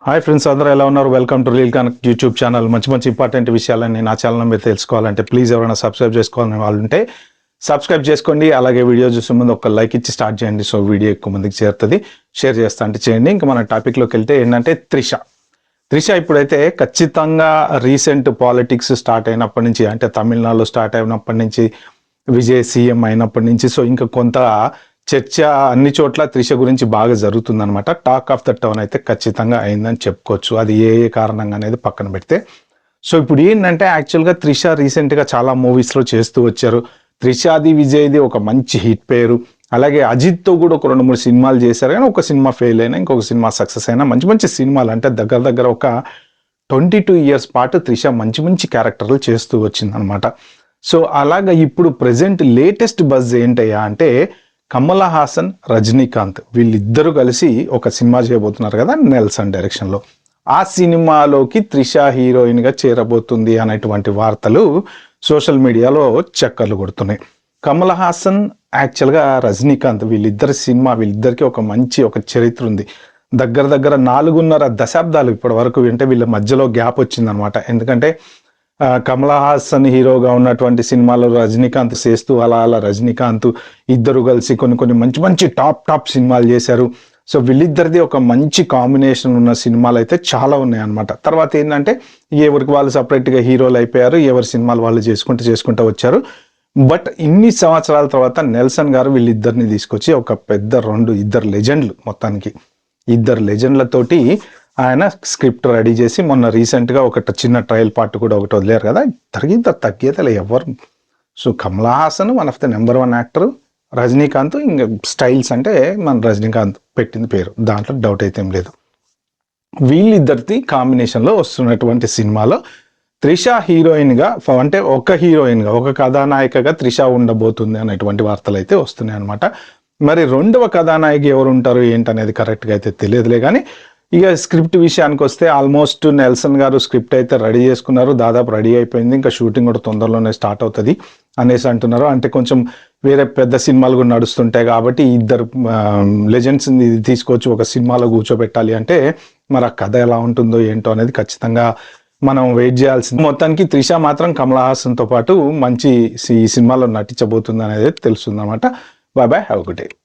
Hi friends, అందరూ ఎలా ఉన్నారు? Welcome to reel connect YouTube channel. మంచి మంచి ఇంపార్టెంట్ విషయాలని నా ఛానల్ మీరు తెలుసుకోవాలంటే ప్లీజ్ ఎవరైనా సబ్స్క్రైబ్ చేసుకోవాలని వాళ్ళు ఉంటే సబ్స్క్రైబ్ చేసుకోండి. అలాగే వీడియో చూసే ముందు ఒక లైక్ ఇచ్చి స్టార్ట్ చేయండి. సో వీడియో ఎక్కువ మందికి చేరుతుంది. షేర్ చేస్తా అంటే చేయండి. ఇంకా మన టాపిక్లోకి వెళ్తే ఏంటంటే త్రిష ఇప్పుడైతే ఖచ్చితంగా రీసెంట్ పాలిటిక్స్ స్టార్ట్ అయినప్పటి నుంచి, అంటే తమిళనాడులో స్టార్ట్ అయినప్పటి నుంచి, విజయ్ సీఎం అయినప్పటి నుంచి, సో ఇంకా కొంత చర్చ అన్ని చోట్ల త్రిష గురించి బాగా జరుగుతుందనమాట. టాక్ ఆఫ్ ద టౌన్ అయితే ఖచ్చితంగా అయిందని చెప్పుకోవచ్చు. అది ఏ కారణంగా అనేది పక్కన పెడితే, సో ఇప్పుడు ఏంటంటే యాక్చువల్గా త్రిష రీసెంట్గా చాలా మూవీస్లో చేస్తూ వచ్చారు. త్రిషాది విజయ్ది ఒక మంచి హిట్ పేరు. అలాగే అజిత్తో కూడా ఒక 2-3 సినిమాలు చేశారు, కానీ ఒక సినిమా ఫెయిల్ అయినా ఇంకొక సినిమా సక్సెస్ అయినా మంచి మంచి సినిమాలు, అంటే దగ్గర ఒక 22 years పాటు త్రిష మంచి మంచి క్యారెక్టర్లు చేస్తూ వచ్చిందనమాట. సో అలాగా ఇప్పుడు ప్రజెంట్ లేటెస్ట్ బజ్ ఏంటయ్యా అంటే కమల్ హాసన్, రజనీకాంత్ వీళ్ళిద్దరూ కలిసి ఒక సినిమా చేయబోతున్నారు కదా, నెల్సన్ డైరెక్షన్లో. ఆ సినిమాలోకి త్రిష హీరోయిన్గా చేరబోతుంది అనేటువంటి వార్తలు సోషల్ మీడియాలో చక్కర్లు కొడుతున్నాయి. కమల్ హాసన్, యాక్చువల్గా రజనీకాంత్ వీళ్ళిద్దరికి ఒక మంచి చరిత్ర ఉంది. దగ్గర 4.5 దశాబ్దాలు ఇప్పటి వరకు, అంటే వీళ్ళ మధ్యలో గ్యాప్ వచ్చిందనమాట. ఎందుకంటే కమల్ హాసన్ హీరోగా ఉన్నటువంటి సినిమాలో రజనీకాంత్ చేస్తూ అలా రజనీకాంత్ ఇద్దరు కలిసి కొన్ని మంచి టాప్ సినిమాలు చేశారు. సో వీళ్ళిద్దరిది ఒక మంచి కాంబినేషన్ ఉన్న సినిమాలు అయితే చాలా ఉన్నాయి అనమాట. తర్వాత ఏంటంటే ఎవరికి వాళ్ళు సపరేట్గా హీరోలు అయిపోయారు, ఎవరి సినిమాలు వాళ్ళు చేసుకుంటూ వచ్చారు. బట్ ఇన్ని సంవత్సరాల తర్వాత నెల్సన్ గారు వీళ్ళిద్దరిని తీసుకొచ్చి ఒక పెద్ద ఇద్దరు లెజెండ్లు, మొత్తానికి ఇద్దరు లెజెండ్లతోటి ఆయన స్క్రిప్ట్ రెడీ చేసి మొన్న రీసెంట్గా చిన్న ట్రయల్ పార్ట్ కూడా వదిలేరు కదా. ఇంత తగ్గేతలే ఎవరు. So Kamal Haasan one of the number 1 actor, Rajinikanth ఇంకా స్టైల్స్ అంటే మన రజనీకాంత్ పెట్టింది పేరు, దాంట్లో డౌట్ అయితే ఏం లేదు. వీళ్ళిద్దరిది కాంబినేషన్లో వస్తున్నటువంటి సినిమాలో త్రిష హీరోయిన్గా, అంటే ఒక కథానాయికగా త్రిష ఉండబోతుంది అనేటువంటి వార్తలు అయితే వస్తున్నాయి అనమాట. మరి రెండవ కథానాయిక ఎవరు ఉంటారు ఏంటనేది కరెక్ట్గా అయితే తెలియదులే. కానీ ఇక స్క్రిప్ట్ విషయానికి వస్తే ఆల్మోస్ట్ నెల్సన్ గారు స్క్రిప్ట్ అయితే రెడీ చేసుకున్నారు, దాదాపు రెడీ అయిపోయింది. ఇంకా షూటింగ్ కూడా తొందరలోనే స్టార్ట్ అవుతుంది అనేసి అంటున్నారు. అంటే కొంచెం వేరే పెద్ద సినిమాలు కూడా నడుస్తుంటాయి కాబట్టి ఇద్దరు లెజెండ్స్ తీసుకొచ్చి ఒక సినిమాలో కూర్చోబెట్టాలి అంటే మరి ఆ కథ ఎలా ఉంటుందో ఏంటో అనేది ఖచ్చితంగా మనం వెయిట్ చేయాల్సింది. మొత్తానికి త్రిష మాత్రం కమల్ హాసన్తో పాటు మంచి ఈ సినిమాలో నటించబోతుంది అనేది తెలుస్తుంది అనమాట. Bye, have a good day.